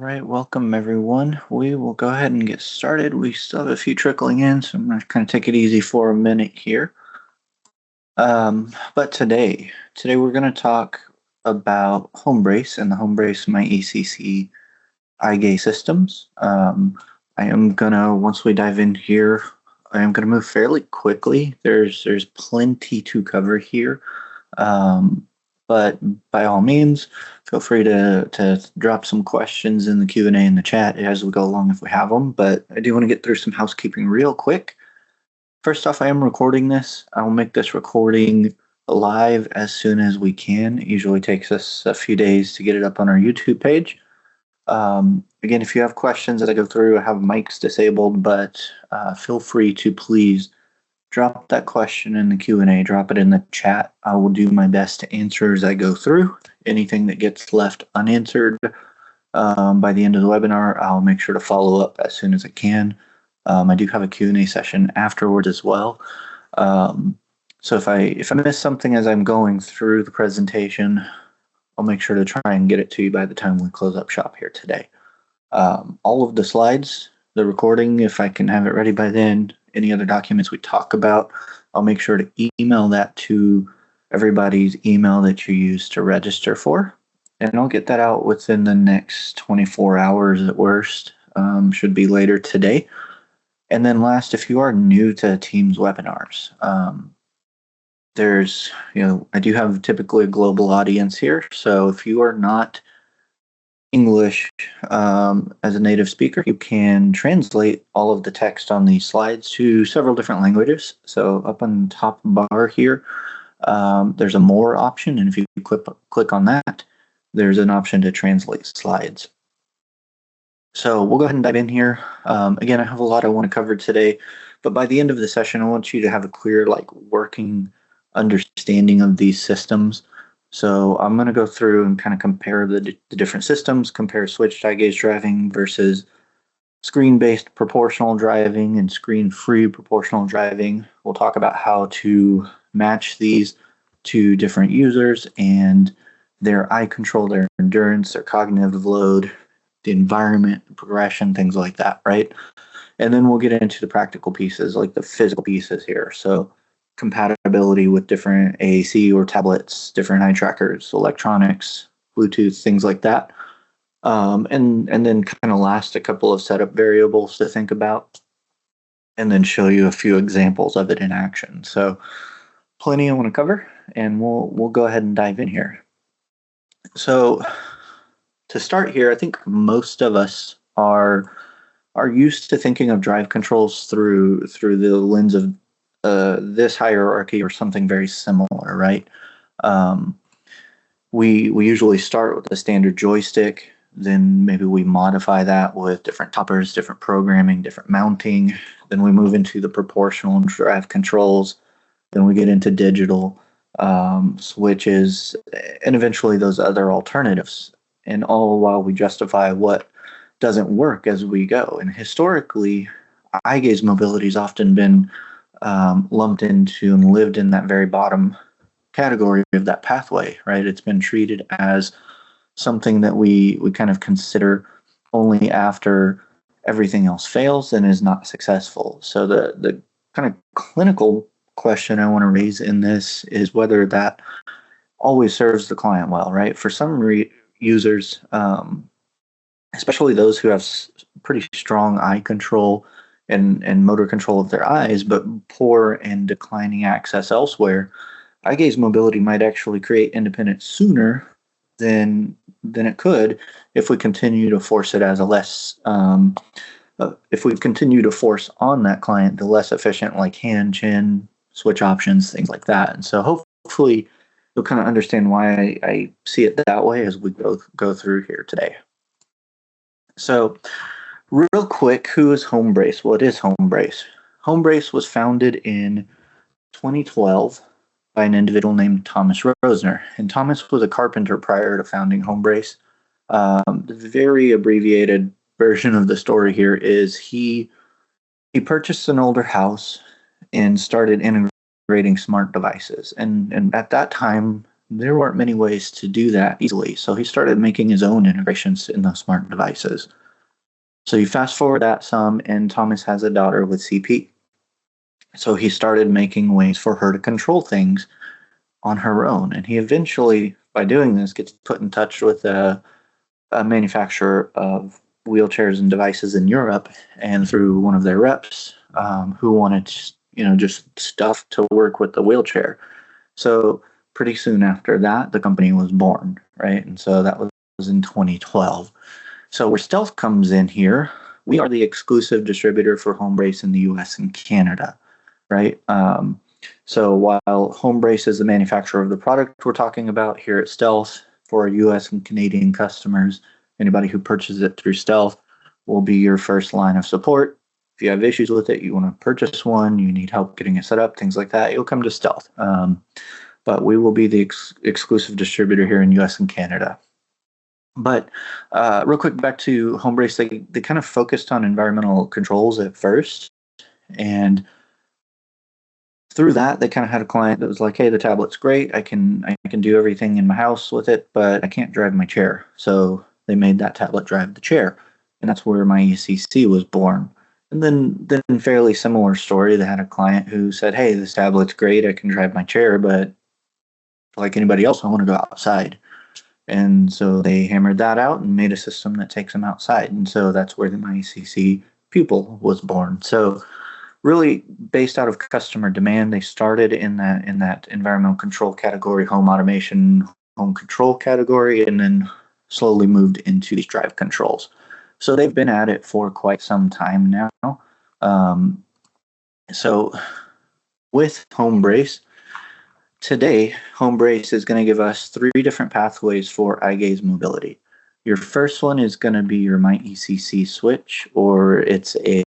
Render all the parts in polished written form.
right, welcome everyone. We will go ahead and get started. We still have a few trickling in, so I'm going to kind of take it easy for a minute here. But today we're going to talk about HomeBrace and the HomeBrace MyEcc iGay systems. I am gonna, once we dive in here, I am gonna move fairly quickly. There's plenty to cover here. But by all means, feel free to drop some questions in the Q&A in the chat as we go along if we have them. But I do want to get through some housekeeping real quick. First off, I am recording this. I'll make this recording live as soon as we can. It usually takes us a few days to get it up on our YouTube page. Again, if you have questions as I go through, I have mics disabled, but feel free to please drop that question in the Q&A, drop it in the chat. I will do my best to answer as I go through. Anything that gets left unanswered by the end of the webinar, I'll make sure to follow up as soon as I can. I do have a Q&A session afterward as well. So if I miss something as I'm going through the presentation, I'll make sure to try and get it to you by the time we close up shop here today. All of the slides, the recording, if I can have it ready by then, any other documents we talk about, I'll make sure to email that to everybody's email that you use to register for. And I'll get that out within the next 24 hours at worst, should be later today. And then last, if you are new to Teams webinars, I do have typically a global audience here. So if you are not English as a native speaker, you can translate all of the text on these slides to several different languages. So up on the top bar here, there's a more option. And if you click on that, there's an option to translate slides. So we'll go ahead and dive in here. Again, I have a lot I want to cover today, but by the end of the session, I want you to have a clear, working understanding of these systems. So I'm going to go through and kind of compare the different systems, compare switched eye gaze driving versus screen-based proportional driving and screen-free proportional driving. We'll talk about how to match these to different users and their eye control, their endurance, their cognitive load, the environment, progression, things like that, right? And then we'll get into the practical pieces, like the physical pieces here. So compatibility with different AAC or tablets, different eye trackers, electronics, Bluetooth, things like that. And then kind of last, a couple of setup variables to think about, and then show you a few examples of it in action. So plenty I want to cover, and we'll go ahead and dive in here. So to start here, I think most of us are used to thinking of drive controls through the lens of this hierarchy or something very similar, right? We usually start with the standard joystick, then maybe we modify that with different toppers, different programming, different mounting. Then we move into the proportional drive controls. Then we get into digital switches, and eventually those other alternatives. And all while we justify what doesn't work as we go. And historically, eye gaze mobility has often been lumped into and lived in that very bottom category of that pathway, right? It's been treated as something that we kind of consider only after everything else fails and is not successful. So the kind of clinical question I want to raise in this is whether that always serves the client well, right? For some users, especially those who have pretty strong eye control and motor control of their eyes, but poor and declining access elsewhere, eye gaze mobility might actually create independence sooner than it could if we continue to force it as a less, if we continue to force on that client the less efficient, like hand, chin, switch options, things like that. And so hopefully you'll kind of understand why I see it that way as we go through here today. So real quick, who is HomeBrace? Well, it is HomeBrace. HomeBrace was founded in 2012 by an individual named Thomas Rosner. And Thomas was a carpenter prior to founding HomeBrace. The very abbreviated version of the story here is he purchased an older house and started integrating smart devices. And at that time, there weren't many ways to do that easily. So he started making his own integrations in those smart devices. So you fast forward that some, and Thomas has a daughter with CP. So he started making ways for her to control things on her own. And he eventually, by doing this, gets put in touch with a manufacturer of wheelchairs and devices in Europe, and through one of their reps who wanted, just stuff to work with the wheelchair. So pretty soon after that, the company was born, right? And so that was in 2012. So where Stealth comes in here, we are the exclusive distributor for HomeBrace in the US and Canada, right? So while HomeBrace is the manufacturer of the product we're talking about here at Stealth, for our US and Canadian customers, anybody who purchases it through Stealth will be your first line of support. If you have issues with it, you want to purchase one, you need help getting it set up, things like that, you'll come to Stealth. But we will be the exclusive distributor here in US and Canada. But real quick, back to HomeBrace, they kind of focused on environmental controls at first. And through that, they kind of had a client that was like, hey, the tablet's great. I can do everything in my house with it, but I can't drive my chair. So they made that tablet drive the chair. And that's where MyEcc was born. And then fairly similar story, they had a client who said, hey, this tablet's great. I can drive my chair, but like anybody else, I want to go outside. And so they hammered that out and made a system that takes them outside. And so that's where the MyEcc Pupil was born. So really based out of customer demand, they started in that environmental control category, home automation, home control category, and then slowly moved into these drive controls. So they've been at it for quite some time now. So with HomeBrace, today, HomeBrace is going to give us 3 different pathways for eye gaze mobility. Your first one is going to be your MyEcc switch, or it's a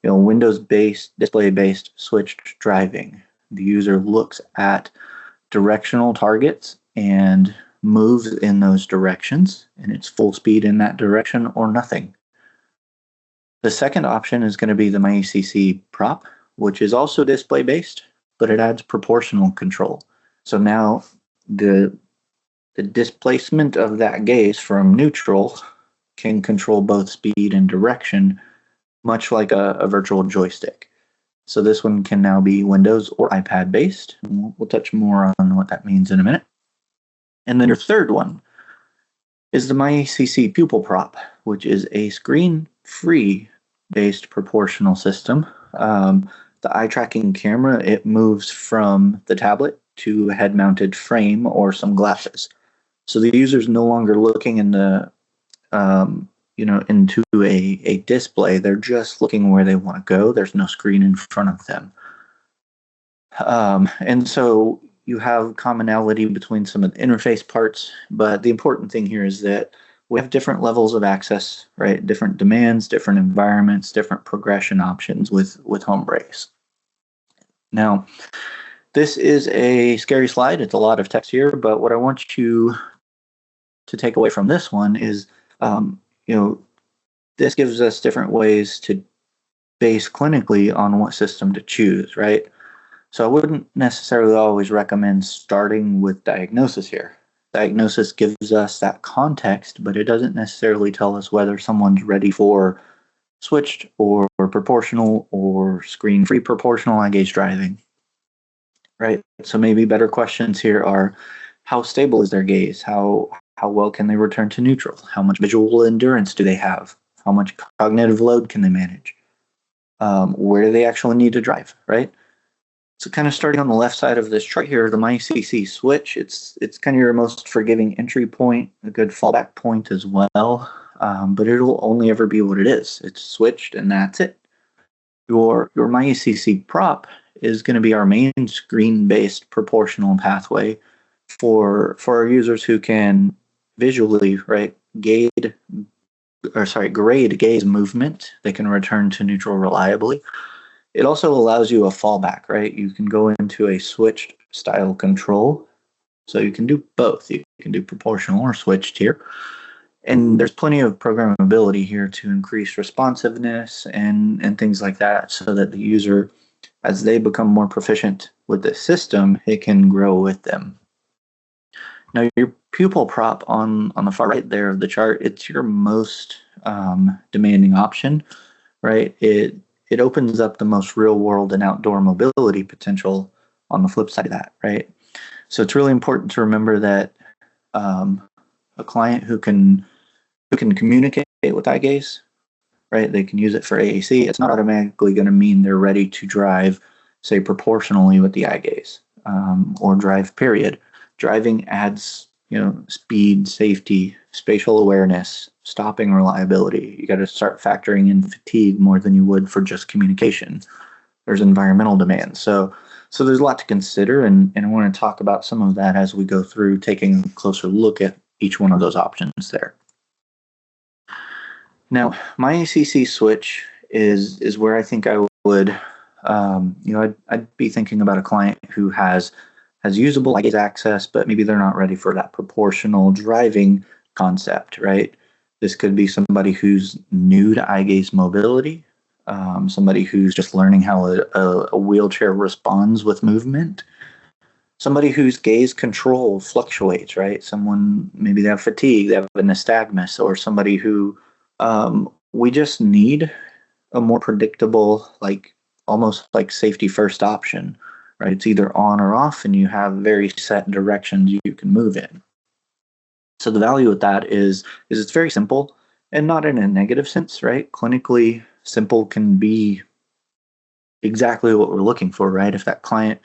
Windows-based, display-based switched driving. The user looks at directional targets and moves in those directions, and it's full speed in that direction or nothing. The second option is going to be the MyEcc Prop, which is also display-based, but it adds proportional control. So now the displacement of that gaze from neutral can control both speed and direction, much like a virtual joystick. So this one can now be Windows or iPad based. We'll touch more on what that means in a minute. And then your third one is the MyEcc Pupil Prop, which is a screen-free based proportional system. The eye tracking camera, it moves from the tablet to a head-mounted frame or some glasses. So the user's no longer looking in the into a display. They're just looking where they want to go. There's no screen in front of them. And so you have commonality between some of the interface parts, but the important thing here is that we have different levels of access, right? Different demands, different environments, different progression options with HomeBrace. Now, this is a scary slide. It's a lot of text here, but what I want you to take away from this one is, this gives us different ways to base clinically on what system to choose, right? So I wouldn't necessarily always recommend starting with diagnosis here. Diagnosis gives us that context, but it doesn't necessarily tell us whether someone's ready for switched or proportional or screen-free proportional eye gaze driving, right? So maybe better questions here are, how stable is their gaze? How well can they return to neutral? How much visual endurance do they have? How much cognitive load can they manage? Where do they actually need to drive, right? So kind of starting on the left side of this chart here, the MyEcc switch, it's kind of your most forgiving entry point, a good fallback point as well, but it'll only ever be what it is. It's switched and that's it. Your MyEcc Prop is going to be our main screen-based proportional pathway for our users who can visually, right, grade gaze movement. They can return to neutral reliably. It also allows you a fallback, right? You can go into a switched style control. So you can do both. You can do proportional or switched here. And there's plenty of programmability here to increase responsiveness and things like that, so that the user, as they become more proficient with the system, it can grow with them. Now your pupil prop on the far right there of the chart, it's your most demanding option, right? It opens up the most real world and outdoor mobility potential on the flip side of that, right? So it's really important to remember that a client who can communicate with eye gaze, right? They can use it for AAC. It's not automatically going to mean they're ready to drive, say, proportionally with the eye gaze, or drive. Period. Driving adds, speed, safety, spatial awareness, stopping reliability. You got to start factoring in fatigue more than you would for just communication. There's environmental demands. So there's a lot to consider, and I want to talk about some of that as we go through, taking a closer look at each one of those options there. Now, MyEcc switch is where I think I would, I'd be thinking about a client who has usable eye gaze access, but maybe they're not ready for that proportional driving concept, right? This could be somebody who's new to eye gaze mobility, somebody who's just learning how a wheelchair responds with movement, somebody whose gaze control fluctuates, right? Someone, maybe they have fatigue, they have a nystagmus, or somebody who we just need a more predictable, like almost like safety first option, right? It's either on or off, and you have very set directions you can move in. So the value with that is it's very simple, and not in a negative sense, right? Clinically simple can be exactly what we're looking for, right? If that client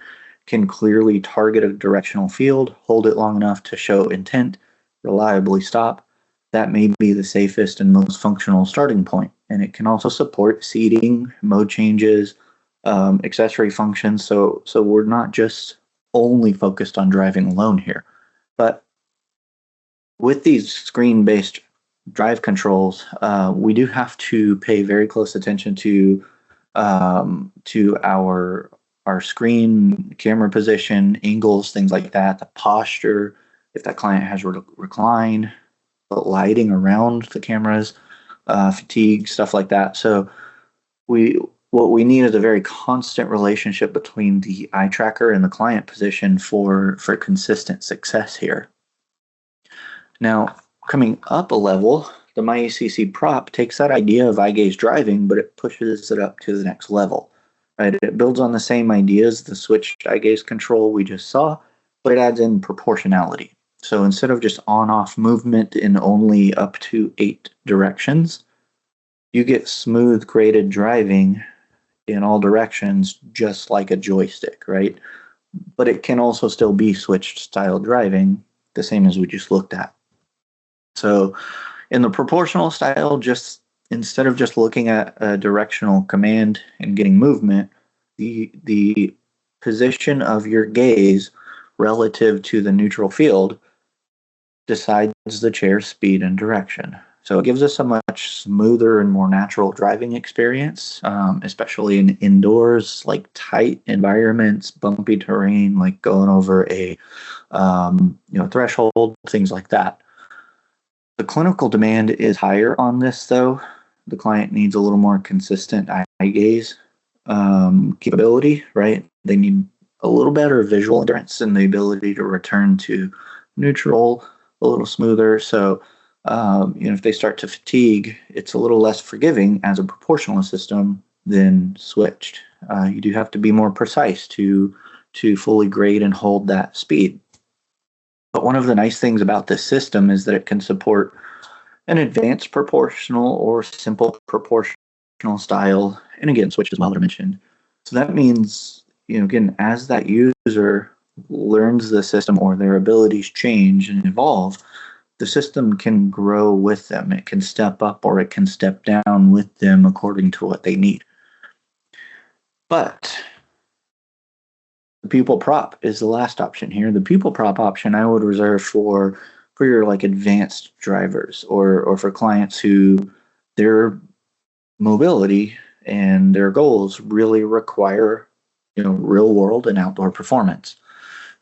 can clearly target a directional field, hold it long enough to show intent, reliably stop, that may be the safest and most functional starting point. And it can also support seating, mode changes, accessory functions. So we're not just only focused on driving alone here. But with these screen-based drive controls, we do have to pay very close attention to our screen, camera position, angles, things like that, the posture, if that client has recline, the lighting around the cameras, fatigue, stuff like that. So what we need is a very constant relationship between the eye tracker and the client position for consistent success here. Now, coming up a level, the MyEcc Prop takes that idea of eye gaze driving, but it pushes it up to the next level. Right? It builds on the same ideas, the switched eye gaze control we just saw, but it adds in proportionality. So instead of just on-off movement in only up to 8 directions, you get smooth graded driving in all directions, just like a joystick, right? But it can also still be switched style driving, the same as we just looked at. So in the proportional style, just instead of just looking at a directional command and getting movement, the position of your gaze relative to the neutral field decides the chair's speed and direction. So it gives us a much smoother and more natural driving experience, especially in indoors, like tight environments, bumpy terrain, like going over a threshold, things like that. The clinical demand is higher on this, though. The client needs a little more consistent eye gaze capability, right? They need a little better visual endurance and the ability to return to neutral a little smoother. So, if they start to fatigue, it's a little less forgiving as a proportional system than switched. You do have to be more precise to fully grade and hold that speed. But one of the nice things about this system is that it can support an advanced proportional or simple proportional style, and again, switch as well, that I mentioned. So that means, again, as that user learns the system or their abilities change and evolve, the system can grow with them. It can step up or it can step down with them according to what they need. But the pupil prop is the last option here. The pupil prop option I would reserve for your like advanced drivers or for clients who their mobility and their goals really require real world and outdoor performance.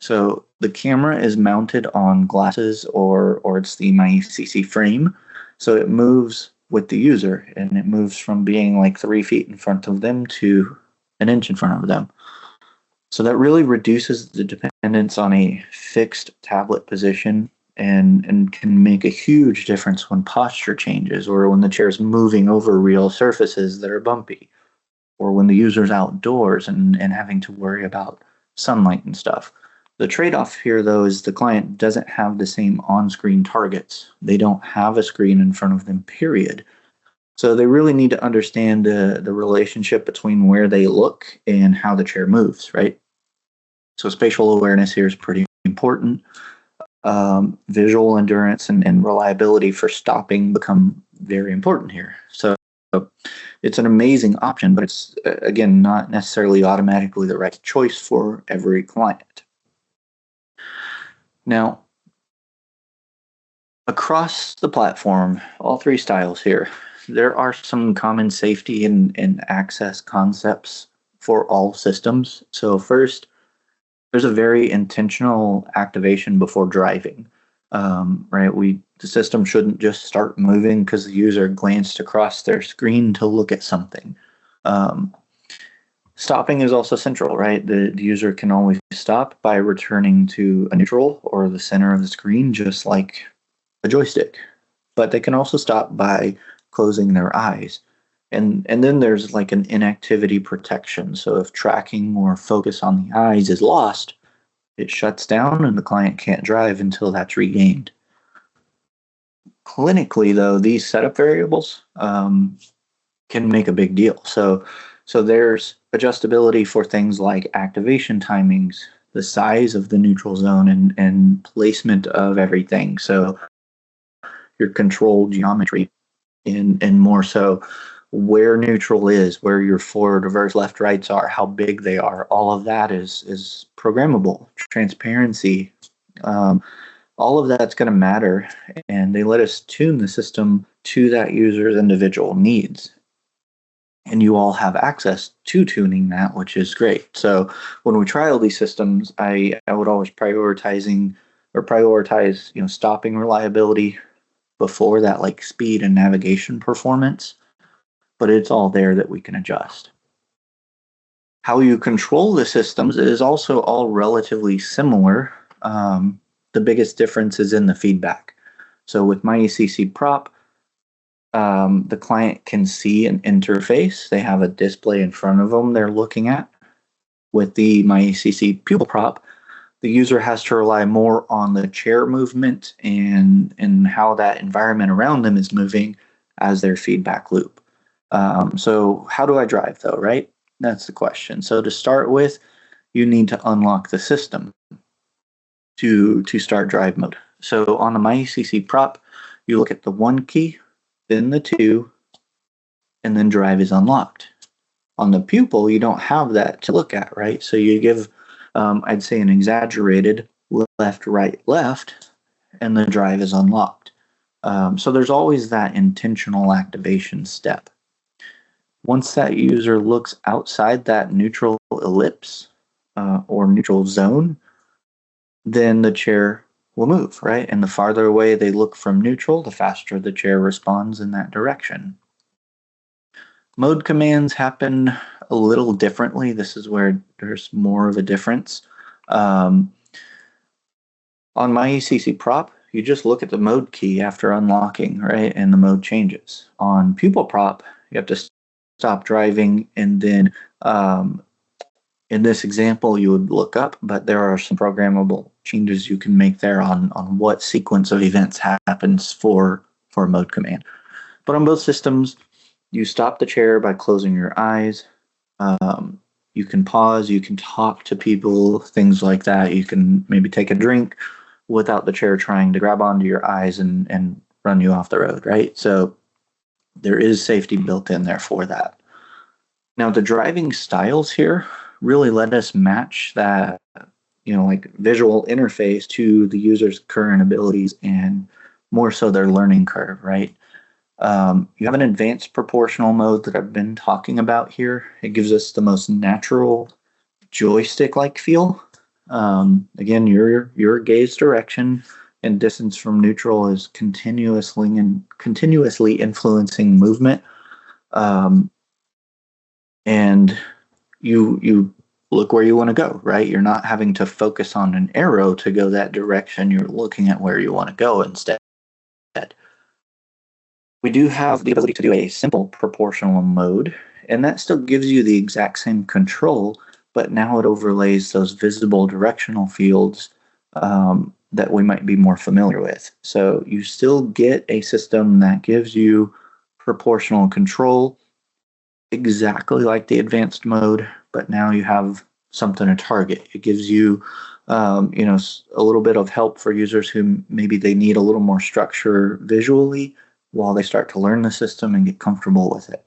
So the camera is mounted on glasses or it's the MyEcc frame. So it moves with the user, and it moves from being like 3 feet in front of them to an inch in front of them. So that really reduces the dependence on a fixed tablet position and can make a huge difference when posture changes or when the chair is moving over real surfaces that are bumpy or when the user's outdoors and having to worry about sunlight and stuff. The trade-off here, though, is the client doesn't have the same on-screen targets. They don't have a screen in front of them, period. So they really need to understand the relationship between where they look and how the chair moves, right? So spatial awareness here is pretty important. Visual endurance and reliability for stopping become very important here. So it's an amazing option, but it's, again, not necessarily automatically the right choice for every client. Now, across the platform, all three styles here, there are some common safety and access concepts for all systems. So first, there's a very intentional activation before driving, right? The system shouldn't just start moving because the user glanced across their screen to look at something. Stopping is also central, right? The user can always stop by returning to a neutral or the center of the screen, just like a joystick. But they can also stop by closing their eyes. And then there's like an inactivity protection. So if tracking or focus on the eyes is lost, it shuts down and the client can't drive until that's regained. Clinically, though, these setup variables can make a big deal. So there's adjustability for things like activation timings, the size of the neutral zone, and placement of everything. So your control geometry and more so where neutral is, where your forward, reverse, left, rights are, how big they are. All of that is programmable. Transparency, all of that's going to matter, and they let us tune the system to that user's individual needs. And you all have access to tuning that, which is great. So when we trial these systems, I would always prioritize, stopping reliability before that, like speed and navigation performance. But it's all there that we can adjust. How you control the systems is also all relatively similar. The biggest difference is in the feedback. So with MyEcc Prop, the client can see an interface. They have a display in front of them they're looking at. With the MyEcc Pupil Prop, the user has to rely more on the chair movement and how that environment around them is moving as their feedback loop. So how do I drive, though, right? That's the question. So to start with, you need to unlock the system to start drive mode. So on the MyEcc Prop, you look at the 1 key, then the 2, and then drive is unlocked. On the Pupil, you don't have that to look at, right? So you give, I'd say, an exaggerated left, right, left, and the drive is unlocked. So there's always that intentional activation step. Once that user looks outside that neutral ellipse or neutral zone, then the chair will move, right? And the farther away they look from neutral, the faster the chair responds in that direction. Mode commands happen a little differently. This is where there's more of a difference. On MyEcc Prop, you just look at the mode key after unlocking, right? And the mode changes. On Pupil Prop, you have to stop driving, and then in this example you would look up, but there are some programmable changes you can make there on what sequence of events happens for a mode command. But on both systems, you stop the chair by closing your eyes. You can pause, you can talk to people, things like that. You can maybe take a drink without the chair trying to grab onto your eyes and run you off the road, right? So there is safety built in there for that. Now, the driving styles here really let us match that, like visual interface to the user's current abilities and more so their learning curve, right? You have an advanced proportional mode that I've been talking about here. It gives us the most natural joystick-like feel. Again, your gaze direction and distance from neutral is continuously influencing movement. And you look where you want to go, right? You're not having to focus on an arrow to go that direction. You're looking at where you want to go instead. We do have the ability to do a simple proportional mode, and that still gives you the exact same control, but now it overlays those visible directional fields that we might be more familiar with. So you still get a system that gives you proportional control exactly like the advanced mode, but now you have something to target. It gives you, a little bit of help for users who maybe they need a little more structure visually while they start to learn the system and get comfortable with it.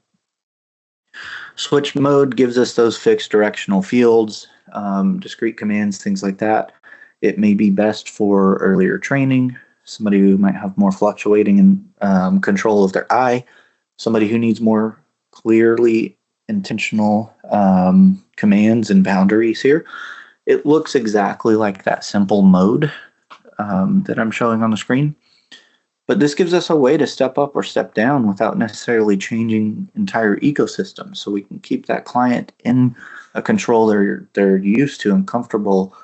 Switch mode gives us those fixed directional fields, discrete commands, things like that. It may be best for earlier training, somebody who might have more fluctuating in control of their eye, somebody who needs more clearly intentional commands and boundaries here. It looks exactly like that simple mode that I'm showing on the screen. But this gives us a way to step up or step down without necessarily changing entire ecosystems. So we can keep that client in a control they're used to and comfortable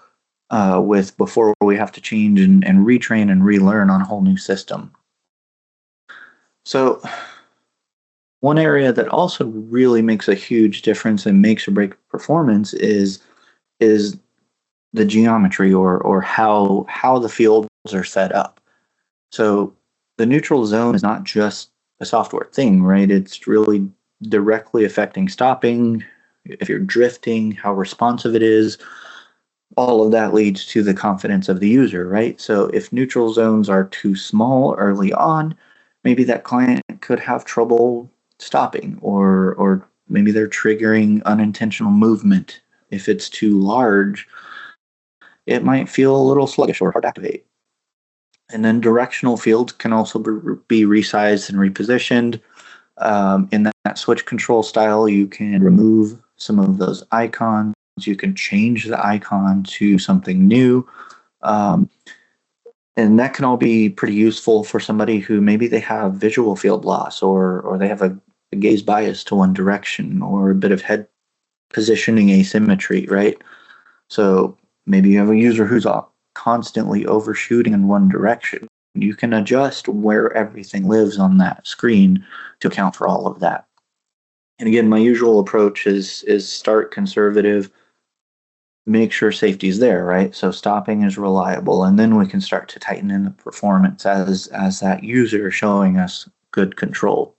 with before we have to change and retrain and relearn on a whole new system. So one area that also really makes a huge difference and makes or break performance is the geometry or how the fields are set up. So the neutral zone is not just a software thing, right? It's really directly affecting stopping, if you're drifting, how responsive it is. All of that leads to the confidence of the user, right? So if neutral zones are too small early on, maybe that client could have trouble stopping, or maybe they're triggering unintentional movement. If it's too large, it might feel a little sluggish or hard to activate. And then directional fields can also be resized and repositioned. In that switch control style, you can remove some of those icons. You can change the icon to something new. And that can all be pretty useful for somebody who maybe they have visual field loss, or they have a gaze bias to one direction, or a bit of head positioning asymmetry, right? So maybe you have a user who's constantly overshooting in one direction. You can adjust where everything lives on that screen to account for all of that. And again, my usual approach is start conservative, make sure safety is there, right? So stopping is reliable, and then we can start to tighten in the performance as that user showing us good control.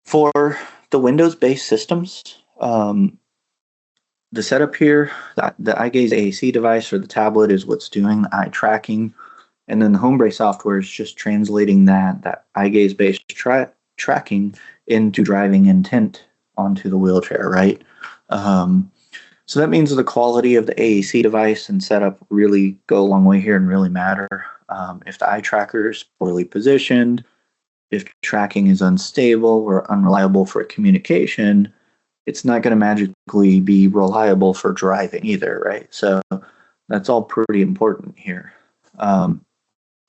For the Windows-based systems, the setup here, the eye gaze AAC device or the tablet is what's doing the eye tracking, and then the HomeBrace software is just translating that eye gaze based tracking into driving intent onto the wheelchair, right? So that means the quality of the AAC device and setup really go a long way here and really matter. If the eye tracker is poorly positioned, if tracking is unstable or unreliable for communication, it's not going to magically be reliable for driving either, right? So that's all pretty important here.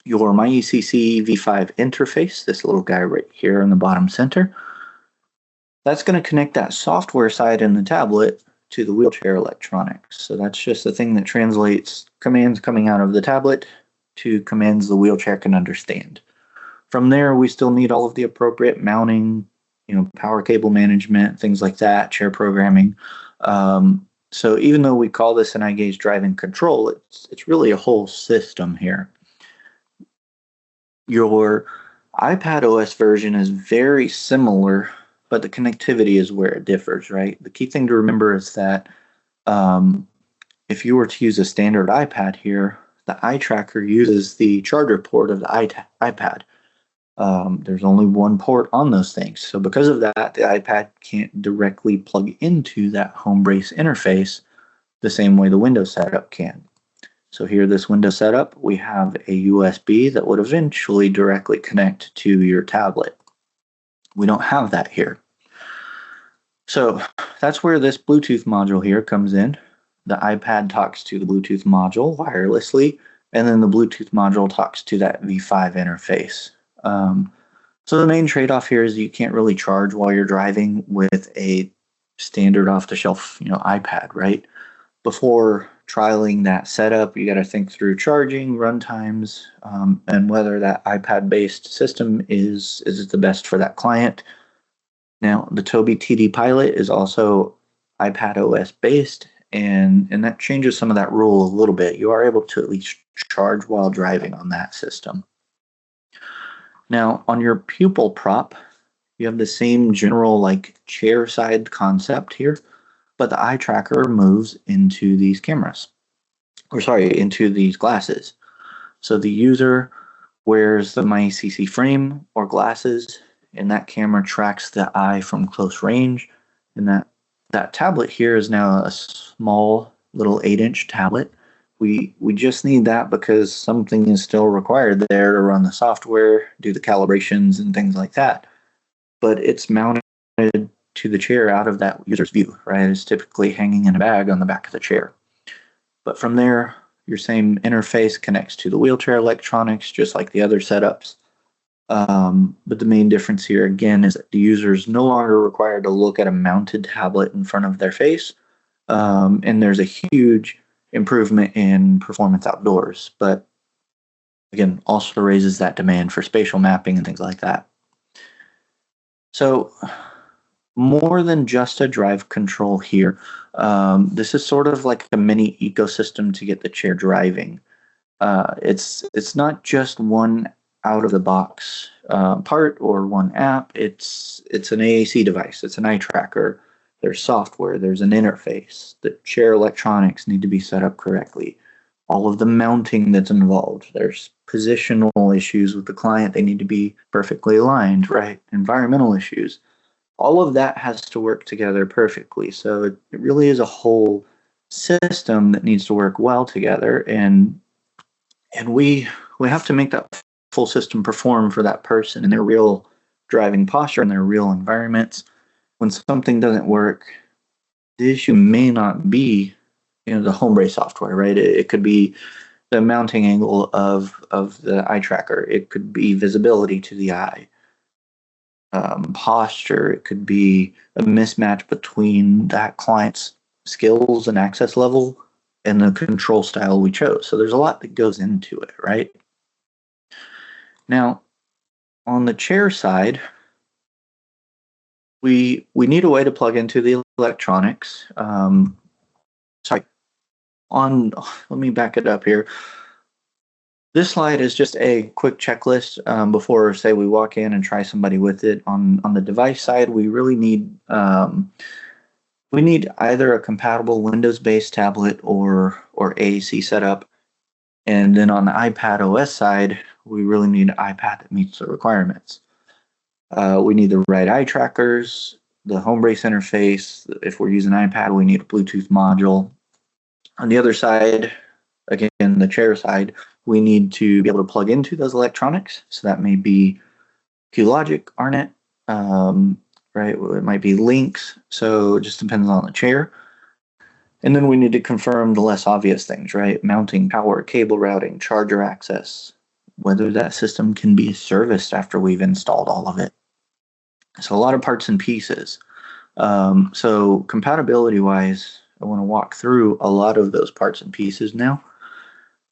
Your MyEcc V5 interface, this little guy right here in the bottom center, that's going to connect that software side in the tablet to the wheelchair electronics. So that's just the thing that translates commands coming out of the tablet to commands the wheelchair can understand. From there, we still need all of the appropriate mounting, power cable management, things like that, chair programming. So even though we call this an eye gaze driving control, it's really a whole system here. Your iPad OS version is very similar, but the connectivity is where it differs, right? The key thing to remember is that if you were to use a standard iPad here, the eye tracker uses the charger port of the iPad. There's only one port on those things. So because of that, the iPad can't directly plug into that HomeBrace interface the same way the Windows setup can. So here, this Windows setup, we have a USB that would eventually directly connect to your tablet. We don't have that here. So that's where this Bluetooth module here comes in. The iPad talks to the Bluetooth module wirelessly, and then the Bluetooth module talks to that V5 interface. So the main trade-off here is you can't really charge while you're driving with a standard off-the-shelf, iPad, right? Before trialing that setup, you got to think through charging, run times, and whether that iPad-based system is the best for that client. Now, the Tobii TD Pilot is also iPad OS based, and that changes some of that rule a little bit. You are able to at least charge while driving on that system. Now, on your Pupil Prop, you have the same general chair side concept here, but the eye tracker moves into these cameras, or sorry, into these glasses. So the user wears the MyEcc frame or glasses, and that camera tracks the eye from close range. And that tablet here is now a small little 8-inch tablet. We just need that because something is still required there to run the software, do the calibrations and things like that. But it's mounted to the chair out of that user's view, right? It's typically hanging in a bag on the back of the chair. But from there, your same interface connects to the wheelchair electronics, just like the other setups. But the main difference here, again, is that the user is no longer required to look at a mounted tablet in front of their face. And there's a huge improvement in performance outdoors. But again, also raises that demand for spatial mapping and things like that. So more than just a drive control here. This is sort of like a mini ecosystem to get the chair driving. It's not just one out-of-the-box part or one app. It's an AAC device. It's an eye tracker. There's software. There's an interface. The chair electronics need to be set up correctly. All of the mounting that's involved. There's positional issues with the client. They need to be perfectly aligned, right? Environmental issues. All of that has to work together perfectly. So it really is a whole system that needs to work well together, and we have to make that full system perform for that person in their real driving posture and their real environments. When something doesn't work, the issue may not be the HomeBrace software, right? It could be the mounting angle of the eye tracker. It could be visibility to the eye. Posture. It could be a mismatch between that client's skills and access level and the control style we chose. So there's a lot that goes into it, right? Now, on the chair side, we need a way to plug into the electronics. Let me back it up here. This slide is just a quick checklist before, say, we walk in and try somebody with it. On the device side, we really need either a compatible Windows-based tablet or AAC setup. And then on the iPad OS side, we really need an iPad that meets the requirements. We need the right eye trackers, the HomeBrace interface. If we're using iPad, we need a Bluetooth module. On the other side, again, the chair side, we need to be able to plug into those electronics. So that may be QLogic, ARNet, right? It might be links. So it just depends on the chair. And then we need to confirm the less obvious things, right? Mounting, power, cable routing, charger access, whether that system can be serviced after we've installed all of it. So a lot of parts and pieces. So compatibility-wise, I want to walk through a lot of those parts and pieces now.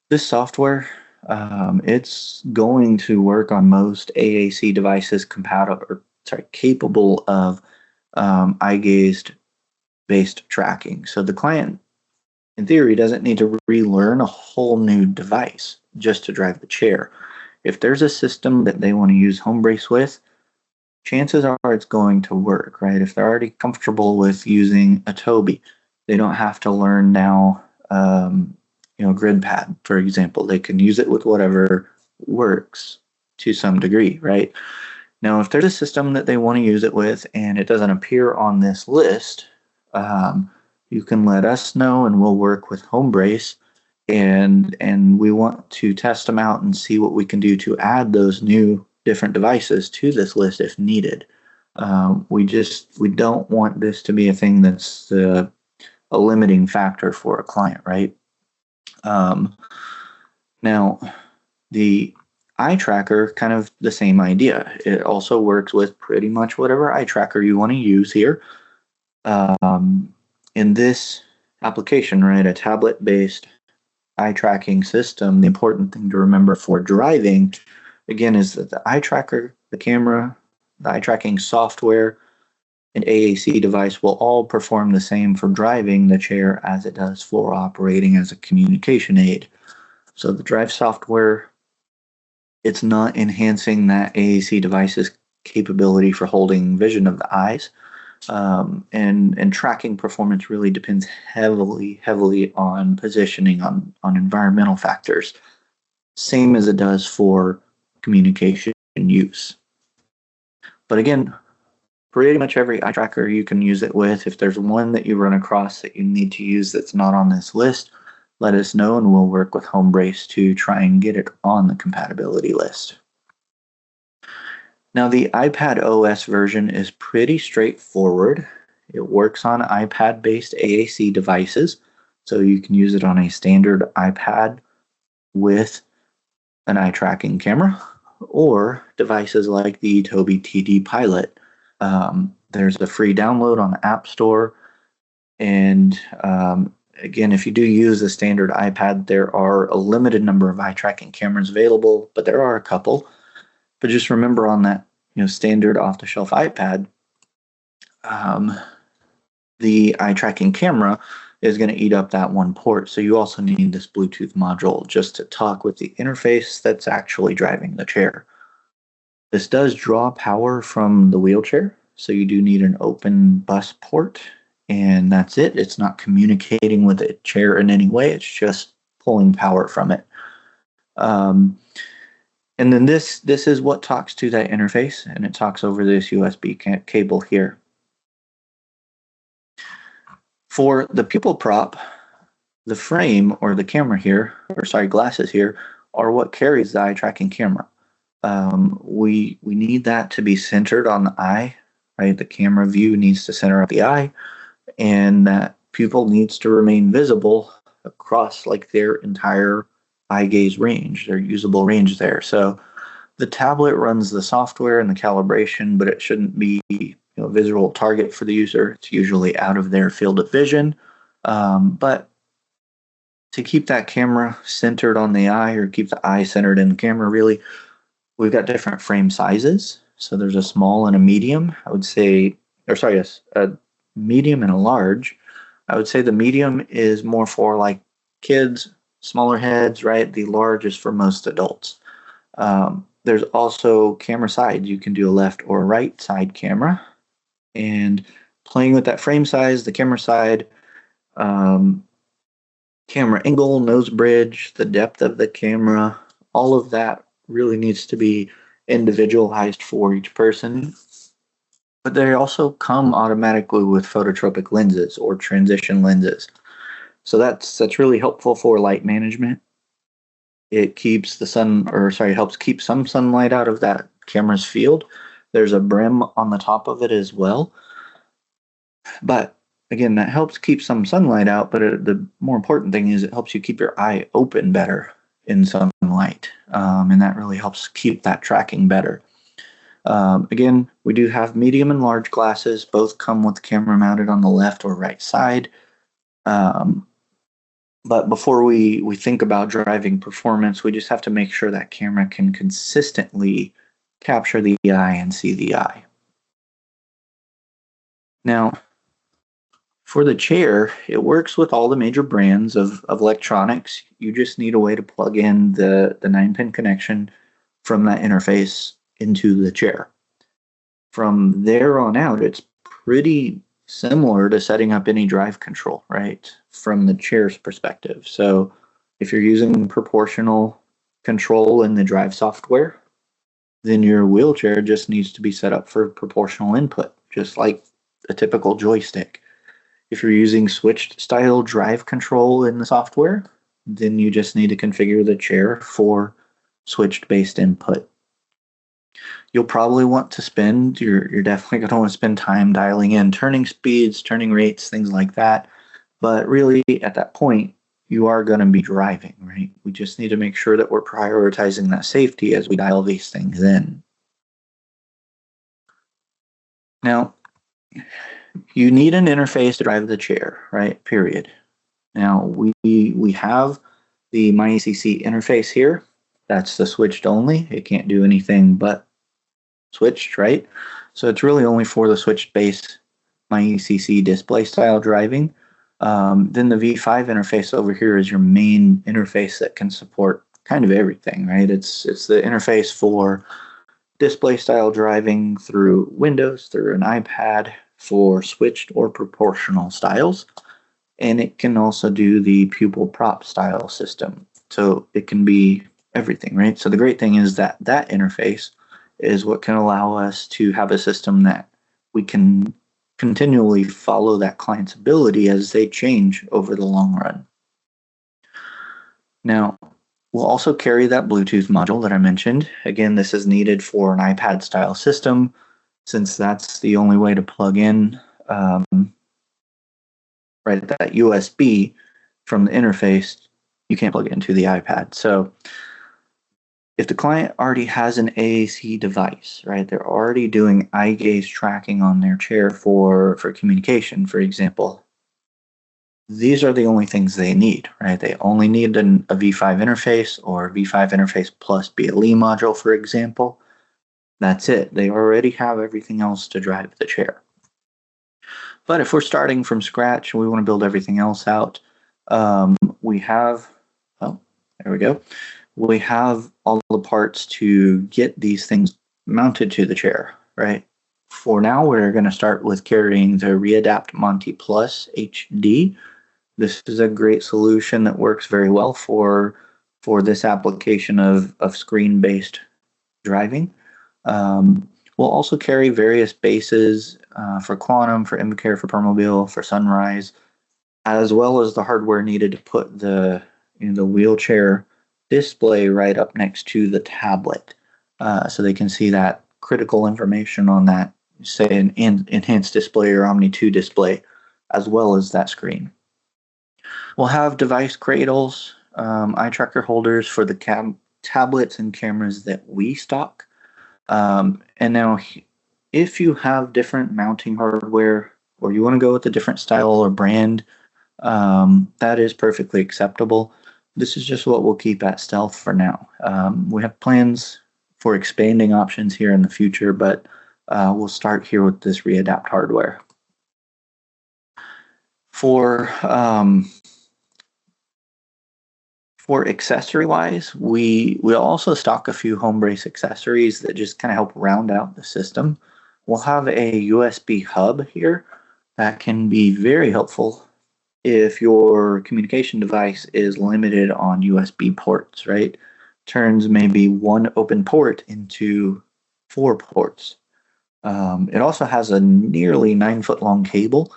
This software, it's going to work on most AAC devices capable of eye-gazed based tracking. So the client, in theory, doesn't need to relearn a whole new device just to drive the chair. If there's a system that they want to use HomeBrace with, chances are it's going to work, right? If they're already comfortable with using a Tobii, they don't have to learn now, GridPad, for example. They can use it with whatever works to some degree, right? Now, if there's a system that they want to use it with and it doesn't appear on this list, you can let us know and we'll work with HomeBrace, and we want to test them out and see what we can do to add those new different devices to this list if needed. We don't want this to be a thing that's a limiting factor for a client, right? Now, the eye tracker, kind of the same idea. It also works with pretty much whatever eye tracker you want to use here. In this application, right, a tablet-based eye tracking system, the important thing to remember for driving, again, is that the eye tracker, the camera, the eye tracking software, and AAC device will all perform the same for driving the chair as it does for operating as a communication aid. So the drive software, it's not enhancing that AAC device's capability for holding vision of the eyes. And tracking performance really depends heavily on positioning, on environmental factors, same as it does for communication use. But again, pretty much every eye tracker you can use it with. If there's one that you run across that you need to use that's not on this list, let us know and we'll work with HomeBrace to try and get it on the compatibility list. Now, the iPad OS version is pretty straightforward. It works on iPad-based AAC devices, so you can use it on a standard iPad with an eye tracking camera, or devices like the Tobii TD Pilot. There's a free download on the App Store, and again, if you do use a standard iPad, there are a limited number of eye tracking cameras available, but there are a couple. But just remember on that, standard off-the-shelf iPad, the eye tracking camera is going to eat up that one port. So you also need this Bluetooth module just to talk with the interface that's actually driving the chair. This does draw power from the wheelchair, so you do need an open bus port, and that's it. It's not communicating with the chair in any way. It's just pulling power from it. And then this is what talks to that interface, and it talks over this USB cable here. For the Pupil Prop, the frame or the camera here, glasses here, are what carries the eye tracking camera. We need that to be centered on the eye, right? The camera view needs to center up the eye, and that pupil needs to remain visible across like their entire eye gaze range, their usable range there. So the tablet runs the software and the calibration, but it shouldn't be a visual target for the user. It's usually out of their field of vision. But to keep that camera centered on the eye, or keep the eye centered in the camera, really, we've got different frame sizes. So there's a small and a medium. I would say, a medium and a large. I would say the medium is more for like kids, smaller heads, right? The large is for most adults. There's also camera sides. You can do a left or right side camera. And playing with that frame size, the camera side, camera angle, nose bridge, the depth of the camera, all of that really needs to be individualized for each person. But they also come automatically with phototropic lenses or transition lenses. So that's really helpful for light management. It keeps helps keep some sunlight out of that camera's field. There's a brim on the top of it as well. But again, that helps keep some sunlight out, but the more important thing is it helps you keep your eye open better in sunlight. And that really helps keep that tracking better. Again, we do have medium and large glasses. Both come with the camera mounted on the left or right side. But before we think about driving performance, we just have to make sure that camera can consistently capture the eye and see the eye. Now, for the chair, it works with all the major brands of electronics. You just need a way to plug in the 9-pin connection from that interface into the chair. From there on out, it's pretty similar to setting up any drive control, right, from the chair's perspective. So if you're using proportional control in the drive software, then your wheelchair just needs to be set up for proportional input, just like a typical joystick. If you're using switched style drive control in the software, then you just need to configure the chair for switched based input. You'll probably want to you're definitely going to want to spend time dialing in turning speeds, turning rates, things like that. But really, at that point, you are going to be driving, right? We just need to make sure that we're prioritizing that safety as we dial these things in. Now, you need an interface to drive the chair, right? Period. Now we have the MyEcc interface here. That's the switched only. It can't do anything but switched, right? So it's really only for the switched base MyEcc display style driving. Then the V5 interface over here is your main interface that can support kind of everything, right? It's the interface for display style driving through Windows, through an iPad, for switched or proportional styles. And it can also do the pupil prop style system. So it can be everything, right? So the great thing is that that interface is what can allow us to have a system that we can continually follow that client's ability as they change over the long run. Now, we'll also carry that Bluetooth module that I mentioned. Again, this is needed for an iPad style system since that's the only way to plug in right, that USB from the interface. You can't plug it into the iPad. So if the client already has an AAC device, right, they're already doing eye gaze tracking on their chair for communication, for example, these are the only things they need, right? They only need a V5 interface or V5 interface plus BLE module, for example. That's it. They already have everything else to drive the chair. But if we're starting from scratch and we want to build everything else out, we have, oh, there we go. We have all the parts to get these things mounted to the chair, right? For now, we're going to start with carrying the Readapt Monty Plus HD. This is a great solution that works very well for this application of screen-based driving. We'll also carry various bases for Quantum, for Invacare, for Permobil, for Sunrise, as well as the hardware needed to put the wheelchair display right up next to the tablet, so they can see that critical information on that, say an enhanced display or Omni 2 display, as well as that screen. We'll have device cradles, eye tracker holders for the tablets and cameras that we stock. And now, if you have different mounting hardware or you want to go with a different style or brand, that is perfectly acceptable. This is just what we'll keep at stealth for now. We have plans for expanding options here in the future, but we'll start here with this Readapt hardware. For accessory-wise, we also stock a few HomeBrace accessories that just kind of help round out the system. We'll have a USB hub here that can be very helpful if your communication device is limited on USB ports, right? Turns maybe one open port into 4 ports. It also has a nearly 9-foot long cable.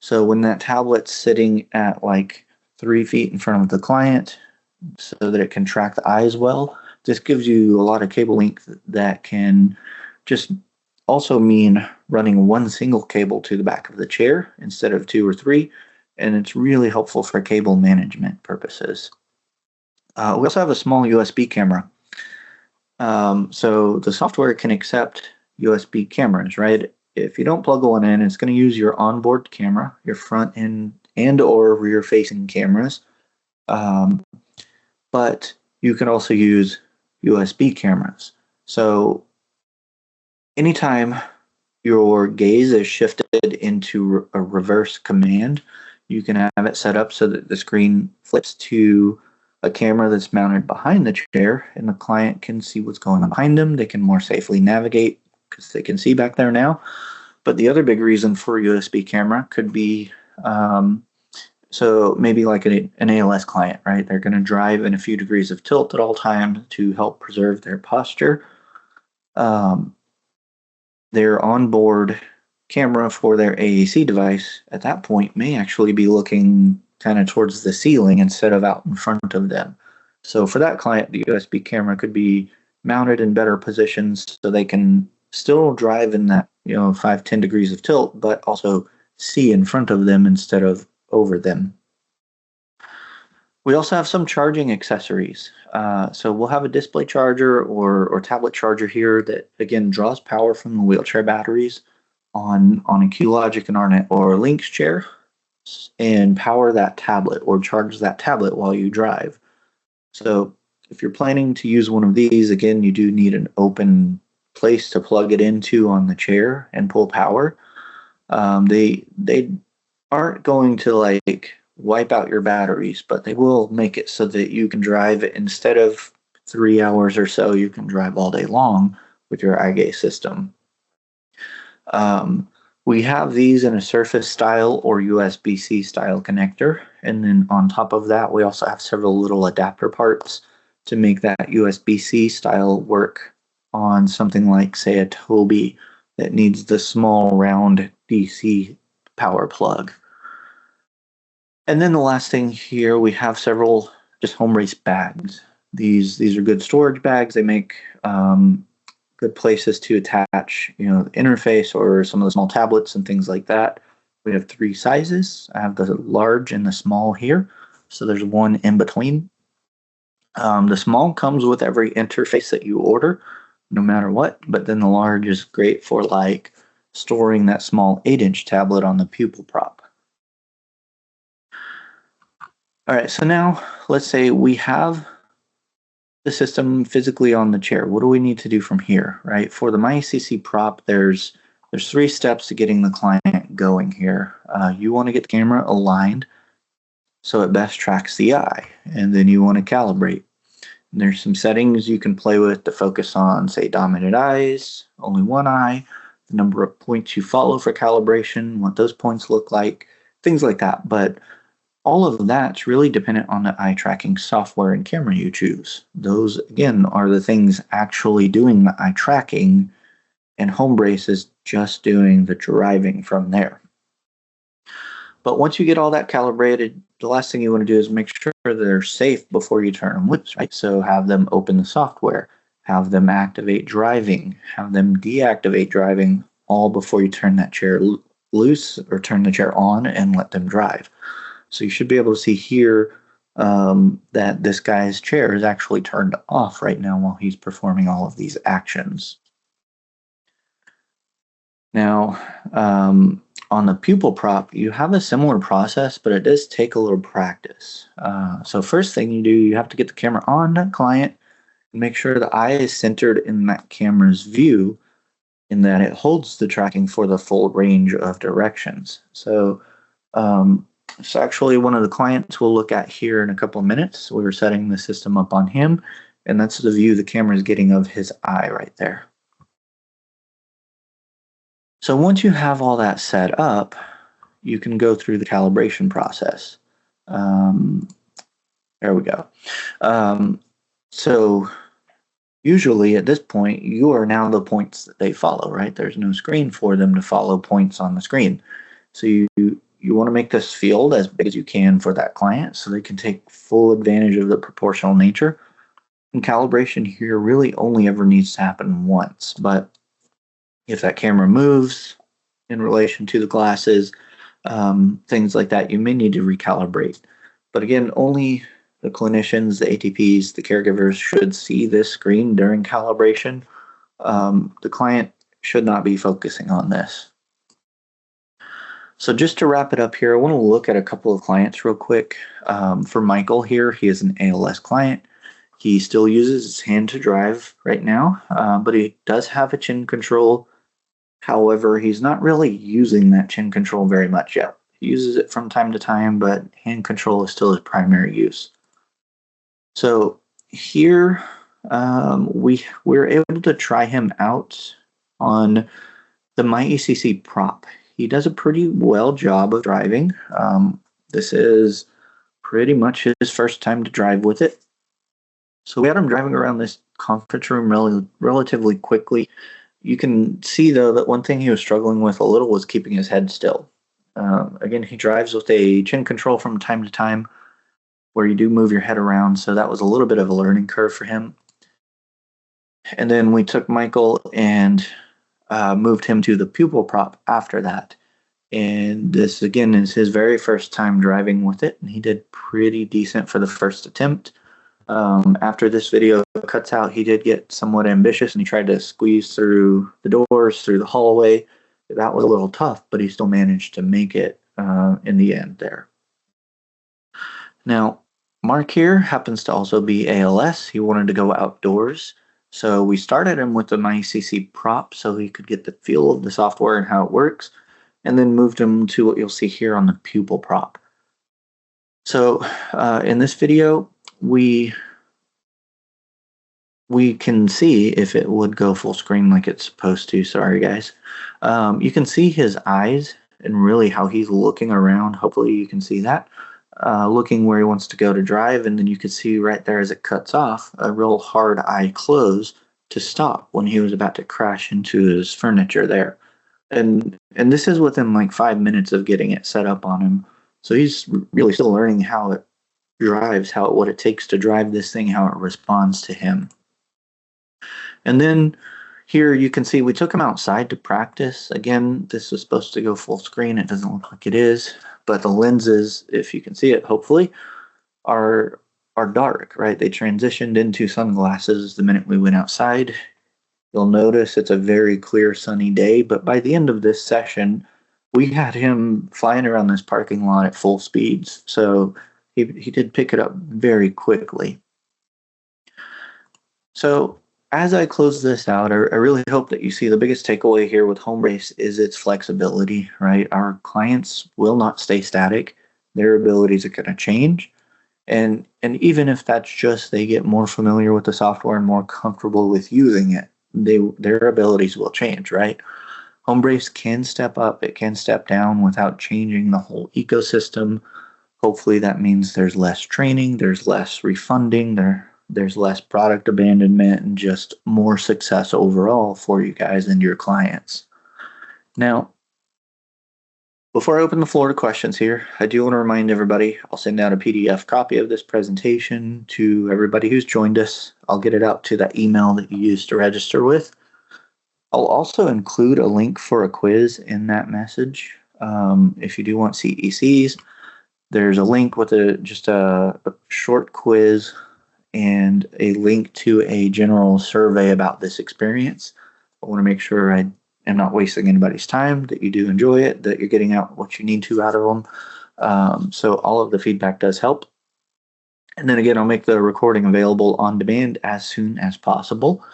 So when that tablet's sitting at like 3 feet in front of the client, so that it can track the eyes well, this gives you a lot of cable length that can just also mean running one single cable to the back of the chair instead of 2 or 3, and it's really helpful for cable management purposes. We also have a small USB camera. So the software can accept USB cameras, right? If you don't plug one in, it's going to use your onboard camera, your front and or rear facing cameras. But you can also use USB cameras. So anytime your gaze is shifted into a reverse command, you can have it set up so that the screen flips to a camera that's mounted behind the chair, and the client can see what's going on behind them. They can more safely navigate because they can see back there now. But the other big reason for a USB camera could be so maybe like an ALS client, right? They're going to drive in a few degrees of tilt at all times to help preserve their posture. Their onboard camera for their AAC device at that point may actually be looking kind of towards the ceiling instead of out in front of them. So for that client, the USB camera could be mounted in better positions so they can still drive in that 5-10 degrees of tilt, but also see in front of them instead of over them. We also have some charging accessories. So we'll have a display charger or tablet charger here that, again, draws power from the wheelchair batteries on a QLogic, an Arnet, or a Lynx chair and power that tablet or charge that tablet while you drive. So if you're planning to use one of these, again, you do need an open place to plug it into on the chair and pull power. They aren't going to like wipe out your batteries, but they will make it so that you can drive instead of 3 hours or so, you can drive all day long with your eye gaze system. We have these in a Surface style or USB-C style connector, and then on top of that, we also have several little adapter parts to make that USB-C style work on something like, say, a Tobii that needs the small round DC power plug. And then the last thing here, we have several just HomeBrace bags. These are good storage bags. They make good places to attach, the interface or some of the small tablets and things like that. We have 3 sizes. I have the large and the small here. So there's one in between. The small comes with every interface that you order, no matter what. But then the large is great for like storing that small 8-inch tablet on the Pupil Prop. All right, so now let's say we have the system physically on the chair. What do we need to do from here, right? For the MyEcc Prop, there's 3 steps to getting the client going here. You want to get the camera aligned so it best tracks the eye, and then you want to calibrate. And there's some settings you can play with to focus on, say, dominant eyes, only one eye, the number of points you follow for calibration, what those points look like, things like that. But all of that's really dependent on the eye tracking software and camera you choose. Those, again, are the things actually doing the eye tracking, and HomeBrace is just doing the driving from there. But once you get all that calibrated, the last thing you want to do is make sure they're safe before you turn them loose, right? So have them open the software, have them activate driving, have them deactivate driving, all before you turn that chair loose or turn the chair on and let them drive. So you should be able to see here that this guy's chair is actually turned off right now while he's performing all of these actions. Now, on the Pupil Prop, you have a similar process, but it does take a little practice. So first thing you do, you have to get the camera on that client and make sure the eye is centered in that camera's view in that it holds the tracking for the full range of directions. So it's actually one of the clients we'll look at here in a couple of minutes. We're setting the system up on him, and that's the view the camera is getting of his eye right there. So once you have all that set up, you can go through the calibration process. There we go. So usually at this point, you are now the points that they follow, right? There's no screen for them to follow points on the screen. So you want to make this field as big as you can for that client so they can take full advantage of the proportional nature. And calibration here really only ever needs to happen once. But if that camera moves in relation to the glasses, things like that, you may need to recalibrate. But again, only the clinicians, the ATPs, the caregivers should see this screen during calibration. The client should not be focusing on this. So just to wrap it up here, I want to look at a couple of clients real quick. For Michael here, he is an ALS client. He still uses his hand to drive right now, but he does have a chin control. However, he's not really using that chin control very much yet. He uses it from time to time, but hand control is still his primary use. So here, we're able to try him out on the MyEcc Prop. He does a pretty well job of driving. This is pretty much his first time to drive with it. So we had him driving around this conference room relatively quickly. You can see, though, that one thing he was struggling with a little was keeping his head still. Again, he drives with a chin control from time to time where you do move your head around, so that was a little bit of a learning curve for him. And then we took Michael and moved him to the Pupil Prop after that. And this, again, is his very first time driving with it, and he did pretty decent for the first attempt. After this video cuts out, he did get somewhat ambitious, and he tried to squeeze through the doors, through the hallway, that was a little tough, but he still managed to make it in the end there. Now, Mark here happens to also be ALS. He wanted to go outdoors. So we started him with the MyEcc Prop so he could get the feel of the software and how it works, and then moved him to what you'll see here on the Pupil Prop. So in this video, we can see if it would go full screen like it's supposed to. Sorry, guys. You can see his eyes and really how he's looking around. Hopefully you can see that. Looking where he wants to go to drive, and then you can see right there as it cuts off a real hard eye close to stop when he was about to crash into his furniture there. And this is within like 5 minutes of getting it set up on him. So he's really still learning how it drives, what it takes to drive this thing, how it responds to him. And then here you can see we took him outside to practice. Again, this was supposed to go full screen. It doesn't look like it is, but the lenses, if you can see it, hopefully, are dark, right? They transitioned into sunglasses the minute we went outside. You'll notice it's a very clear sunny day, but by the end of this session, we had him flying around this parking lot at full speeds. So he did pick it up very quickly. So as I close this out, I really hope that you see the biggest takeaway here with HomeBrace is its flexibility, right? Our clients will not stay static. Their abilities are going to change. And even if that's just they get more familiar with the software and more comfortable with using it, their abilities will change, right? HomeBrace can step up, it can step down without changing the whole ecosystem. Hopefully that means there's less training, there's less refunding, there's less product abandonment, and just more success overall for you guys and your clients. Now, before I open the floor to questions here, I do want to remind everybody, I'll send out a PDF copy of this presentation to everybody who's joined us. I'll get it out to that email that you used to register with. I'll also include a link for a quiz in that message. If you do want CECs, there's a link with just a short quiz and a link to a general survey about this experience. I want to make sure I am not wasting anybody's time, that you do enjoy it, that you're getting out what you need to out of them. So all of the feedback does help. And then again, I'll make the recording available on demand as soon as possible.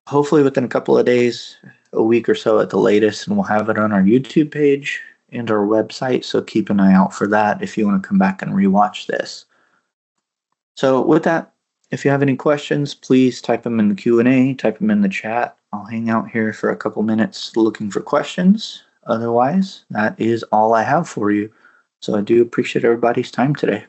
Hopefully within a couple of days, a week or so at the latest, and we'll have it on our YouTube page and our website. So keep an eye out for that if you want to come back and rewatch this. So with that, if you have any questions, please type them in the Q&A, type them in the chat. I'll hang out here for a couple minutes looking for questions. Otherwise, that is all I have for you. So I do appreciate everybody's time today.